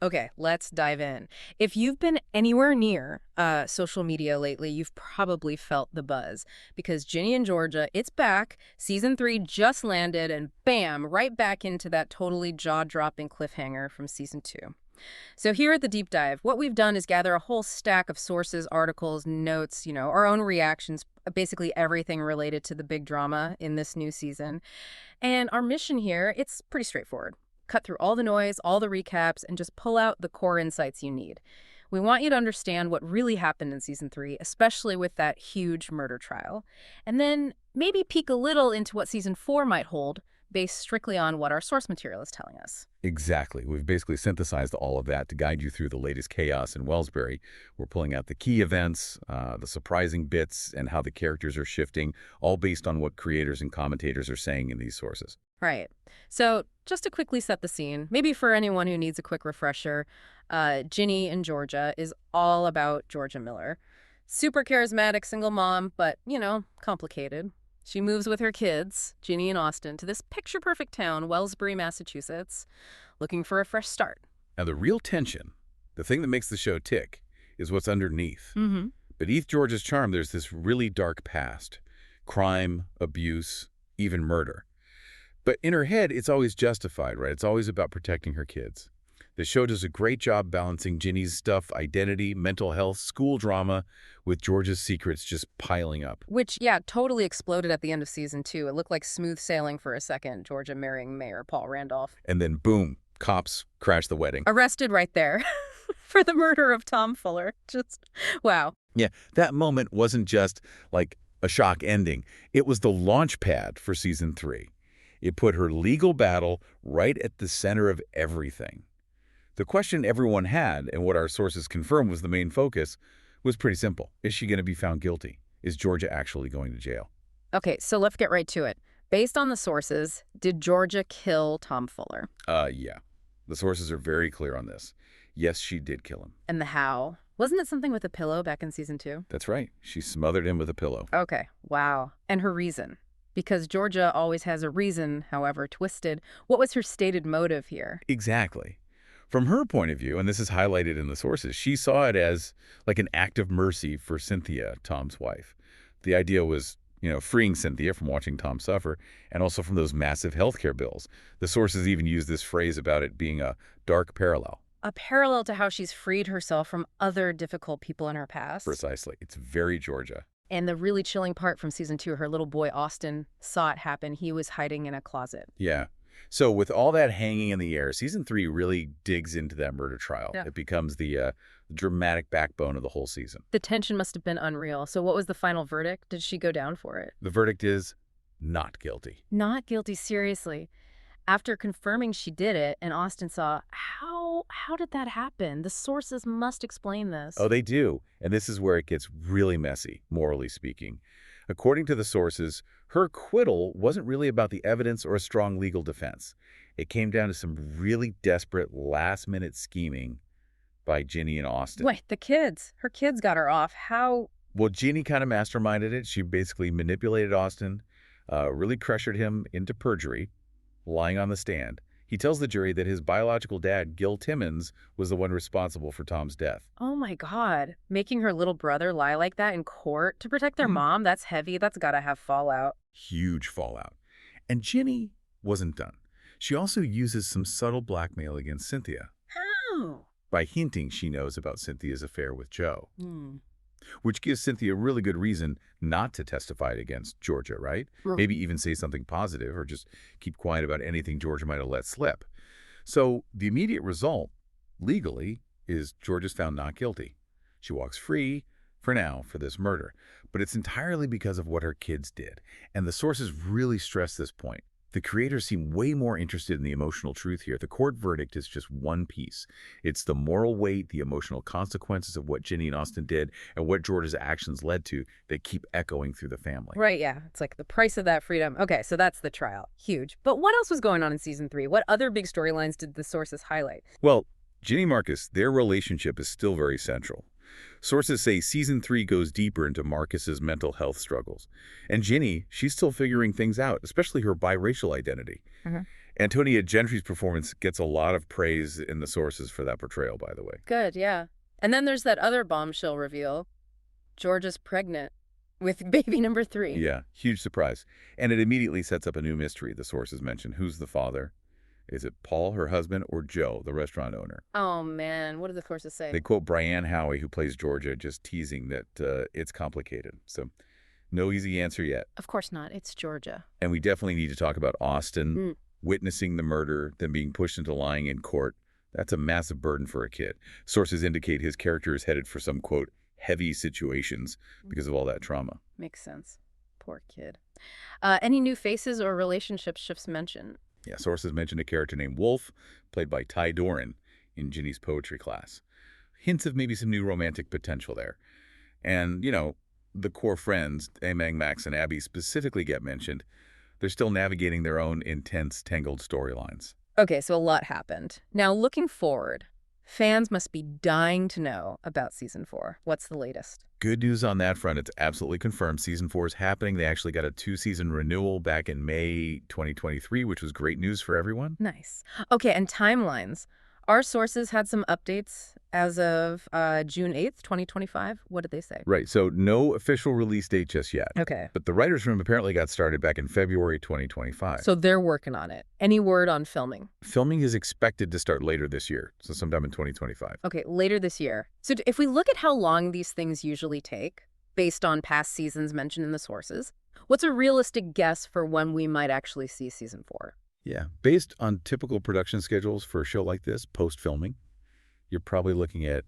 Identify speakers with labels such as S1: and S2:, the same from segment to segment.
S1: Okay, let's dive in. If you've been anywhere near social media lately, you've probably felt the buzz because Ginny and Georgia, it's back. Season 3 just landed and bam, right back into that totally jaw-dropping cliffhanger from season 2. So here at the deep dive, what we've done is gather a whole stack of sources, articles, notes, our own reactions, basically everything related to the big drama in this new season. And our mission here, it's pretty straightforward. Cut through all the noise, all the recaps, and just pull out the core insights you need. We want you to understand what really happened in season 3, especially with that huge murder trial. And then maybe peek a little into what season 4 might hold, based strictly on what our source material is telling us.
S2: Exactly. We've basically synthesized all of that to guide you through the latest chaos in Wellsbury. We're pulling out the key events, the surprising bits, and how the characters are shifting, all based on what creators and commentators are saying in these sources.
S1: Right. So just to quickly set the scene, maybe for anyone who needs a quick refresher, Ginny in Georgia is all about Georgia Miller. Super charismatic single mom, but, complicated. She moves with her kids, Ginny and Austin, to this picture-perfect town, Wellsbury, Massachusetts, looking for a fresh start.
S2: Now, the real tension, the thing that makes the show tick, is what's underneath.
S1: Mm-hmm.
S2: Beneath Georgia's charm, there's this really dark past. Crime, abuse, even murder. But in her head, it's always justified, right? It's always about protecting her kids. The show does a great job balancing Ginny's stuff, identity, mental health, school drama, with Georgia's secrets just piling up.
S1: Which, yeah, totally exploded at the end of season 2. It looked like smooth sailing for a second, Georgia marrying Mayor Paul Randolph.
S2: And then, boom, cops crash the wedding.
S1: Arrested right there for the murder of Tom Fuller. Just, wow.
S2: Yeah, that moment wasn't just like a shock ending. It was the launch pad for season 3. It put her legal battle right at the center of everything. The question everyone had, and what our sources confirmed was the main focus, was pretty simple. Is she going to be found guilty? Is Georgia actually going to jail?
S1: Okay, so let's get right to it. Based on the sources, did Georgia kill Tom Fuller?
S2: Yeah. The sources are very clear on this. Yes, she did kill him.
S1: And the how? Wasn't it something with a pillow back in season 2?
S2: That's right. She smothered him with a pillow.
S1: Okay, wow. And her reason? Because Georgia always has a reason, however twisted. What was her stated motive here?
S2: Exactly. From her point of view, and this is highlighted in the sources, she saw it as like an act of mercy for Cynthia, Tom's wife. The idea was, freeing Cynthia from watching Tom suffer, and also from those massive healthcare bills. The sources even use this phrase about it being a dark parallel.
S1: A parallel to how she's freed herself from other difficult people in her past.
S2: Precisely. It's very Georgia.
S1: And the really chilling part from season 2, her little boy Austin saw it happen. He was hiding in a closet.
S2: Yeah. So with all that hanging in the air, season 3 really digs into that murder trial.
S1: Yeah.
S2: It becomes the dramatic backbone of the whole season.
S1: The tension must have been unreal. So what was the final verdict? Did she go down for it?
S2: The verdict is not guilty.
S1: Not guilty, seriously. After confirming she did it, and Austin saw, how did that happen? The sources must explain this.
S2: Oh, they do. And this is where it gets really messy, morally speaking. According to the sources, her acquittal wasn't really about the evidence or a strong legal defense. It came down to some really desperate last-minute scheming by Ginny and Austin.
S1: Wait, the kids. Her kids got her off. How?
S2: Well, Ginny kind of masterminded it. She basically manipulated Austin, really pressured him into perjury, lying on the stand. He tells the jury that his biological dad, Gil Timmons, was the one responsible for Tom's death.
S1: Oh my God. Making her little brother lie like that in court to protect their mom? That's heavy. That's gotta have fallout.
S2: Huge fallout. And Ginny wasn't done. She also uses some subtle blackmail against Cynthia.
S1: How?
S2: By hinting she knows about Cynthia's affair with Joe.
S1: Hmm.
S2: Which gives Cynthia a really good reason not to testify against Georgia, right? Maybe even say something positive or just keep quiet about anything Georgia might have let slip. So the immediate result, legally, is Georgia's found not guilty. She walks free, for now, for this murder. But it's entirely because of what her kids did. And the sources really stress this point. The creators seem way more interested in the emotional truth here. The court verdict is just one piece. It's the moral weight, the emotional consequences of what Ginny and Austin did, and what Georgia's actions led to that keep echoing through the family.
S1: Right, yeah. It's like the price of that freedom. Okay, so that's the trial. Huge. But what else was going on in season 3? What other big storylines did the sources highlight?
S2: Well, Ginny and Marcus, their relationship is still very central. Sources say season 3 goes deeper into Marcus's mental health struggles. And Ginny, she's still figuring things out, especially her biracial identity. Antonia Gentry's performance gets a lot of praise in the sources for that portrayal, by the way.
S1: Good, yeah. And then there's that other bombshell reveal. Georgia's pregnant with baby number 3.
S2: Yeah, huge surprise. And it immediately sets up a new mystery, the sources mention. Who's the father? Is it Paul, her husband, or Joe, the restaurant owner?
S1: Oh, man. What do the sources say?
S2: They quote Brianne Howie, who plays Georgia, just teasing that it's complicated. So no easy answer yet.
S1: Of course not. It's Georgia.
S2: And we definitely need to talk about Austin witnessing the murder, then being pushed into lying in court. That's a massive burden for a kid. Sources indicate his character is headed for some, quote, heavy situations because of all that trauma.
S1: Makes sense. Poor kid. Any new faces or relationship shifts mentioned?
S2: Yeah, sources mentioned a character named Wolf, played by Ty Doran in Ginny's poetry class. Hints of maybe some new romantic potential there. And, you know, the core friends, Amang, Max, and Abby specifically get mentioned. They're still navigating their own intense, tangled storylines.
S1: Okay, so a lot happened. Now, looking forward, fans must be dying to know about Season 4. What's the latest?
S2: Good news on that front. It's absolutely confirmed. Season 4 is happening. They actually got a 2-season renewal back in May 2023, which was great news for everyone.
S1: Nice. Okay, and timelines. Our sources had some updates as of June 8th, 2025. What did they say?
S2: Right, so no official release date just yet.
S1: Okay.
S2: But the writer's room apparently got started back in February 2025.
S1: So they're working on it. Any word on filming?
S2: Filming is expected to start later this year, so sometime in 2025.
S1: Okay, later this year. So if we look at how long these things usually take, based on past seasons mentioned in the sources, what's a realistic guess for when we might actually see Season 4?
S2: Yeah, based on typical production schedules for a show like this, post-filming, you're probably looking at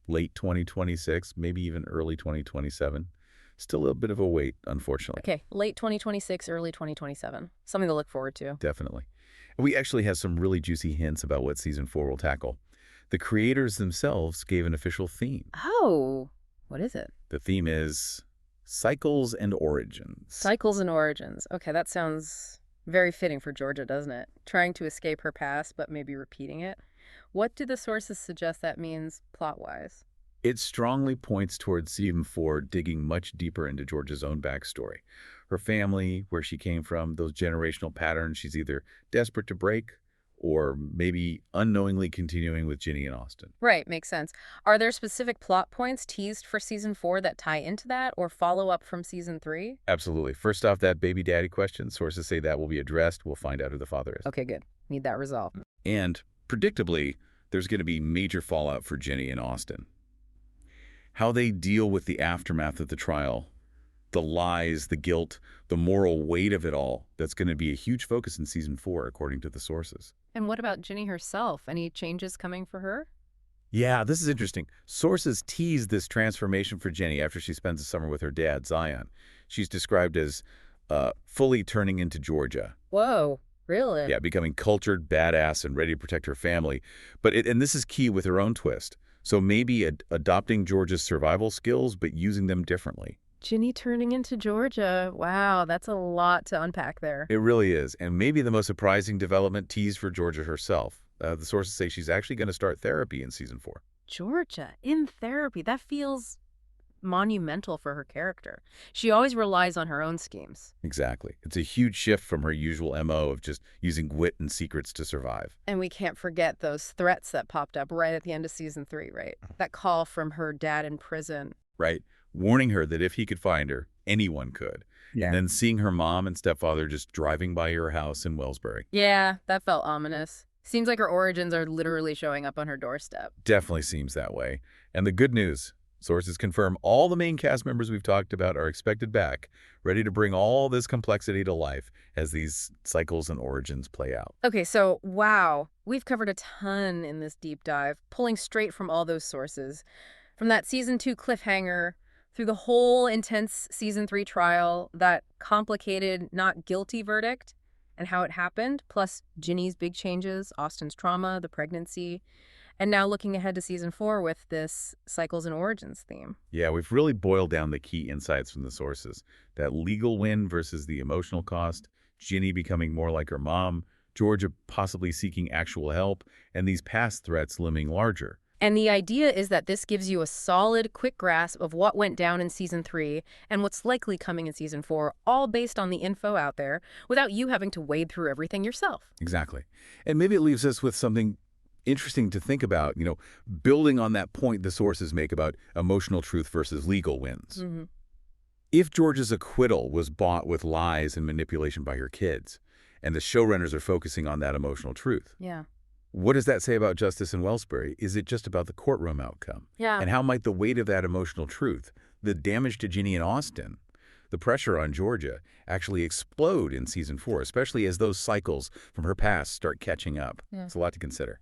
S2: late 2026, maybe even early 2027. Still a bit of a wait, unfortunately.
S1: Okay, late 2026, early 2027. Something to look forward to.
S2: Definitely. We actually have some really juicy hints about what Season 4 will tackle. The creators themselves gave an official theme.
S1: Oh, what is it?
S2: The theme is Cycles and Origins.
S1: Cycles and Origins. Okay, that sounds very fitting for Georgia, doesn't it? Trying to escape her past, but maybe repeating it. What do the sources suggest that means plot-wise?
S2: It strongly points towards Season 4 digging much deeper into Georgia's own backstory. Her family, where she came from, those generational patterns she's either desperate to break or maybe unknowingly continuing with Ginny and Austin.
S1: Right, makes sense. Are there specific plot points teased for Season 4 that tie into that or follow up from Season 3?
S2: Absolutely. First off, that baby daddy question, sources say that will be addressed. We'll find out who the father is.
S1: Okay, good. Need that resolved.
S2: And predictably, there's going to be major fallout for Ginny and Austin. How they deal with the aftermath of the trial, the lies, the guilt, the moral weight of it all, that's going to be a huge focus in Season 4, according to the sources.
S1: And what about Ginny herself? Any changes coming for her?
S2: Yeah, this is interesting. Sources tease this transformation for Ginny after she spends the summer with her dad, Zion. She's described as fully turning into Georgia.
S1: Whoa, really?
S2: Yeah, becoming cultured, badass, and ready to protect her family. And this is key with her own twist. So maybe adopting Georgia's survival skills, but using them differently.
S1: Ginny turning into Georgia. Wow, that's a lot to unpack there.
S2: It really is. And maybe the most surprising development teased for Georgia herself. The sources say she's actually going to start therapy in Season 4.
S1: Georgia in therapy. That feels monumental for her character. She always relies on her own schemes.
S2: Exactly. It's a huge shift from her usual MO of just using wit and secrets to survive.
S1: And we can't forget those threats that popped up right at the end of Season 3, right? That call from her dad in prison.
S2: Right. Warning her that if he could find her, anyone could.
S1: Yeah.
S2: And then seeing her mom and stepfather just driving by her house in Wellsbury.
S1: Yeah, that felt ominous. Seems like her origins are literally showing up on her doorstep.
S2: Definitely seems that way. And the good news, sources confirm all the main cast members we've talked about are expected back, ready to bring all this complexity to life as these cycles and origins play out.
S1: Okay, so wow, we've covered a ton in this deep dive, pulling straight from all those sources. From that Season 2 cliffhanger, through the whole intense Season 3 trial, that complicated not guilty verdict, and how it happened, plus Ginny's big changes, Austin's trauma, the pregnancy, and now looking ahead to Season 4 with this Cycles and Origins theme.
S2: Yeah, we've really boiled down the key insights from the sources. That legal win versus the emotional cost, Ginny becoming more like her mom, Georgia possibly seeking actual help, and these past threats looming larger.
S1: And the idea is that this gives you a solid, quick grasp of what went down in Season 3 and what's likely coming in Season 4, all based on the info out there, without you having to wade through everything yourself.
S2: Exactly. And maybe it leaves us with something interesting to think about, building on that point the sources make about emotional truth versus legal wins. If Georgia's acquittal was bought with lies and manipulation by her kids, and the showrunners are focusing on that emotional truth,
S1: Yeah.
S2: what does that say about justice in Wellsbury? Is it just about the courtroom outcome?
S1: Yeah.
S2: And how might the weight of that emotional truth, the damage to Ginny and Austin, the pressure on Georgia, actually explode in Season 4, especially as those cycles from her past start catching up?
S1: Yeah.
S2: It's a lot to consider.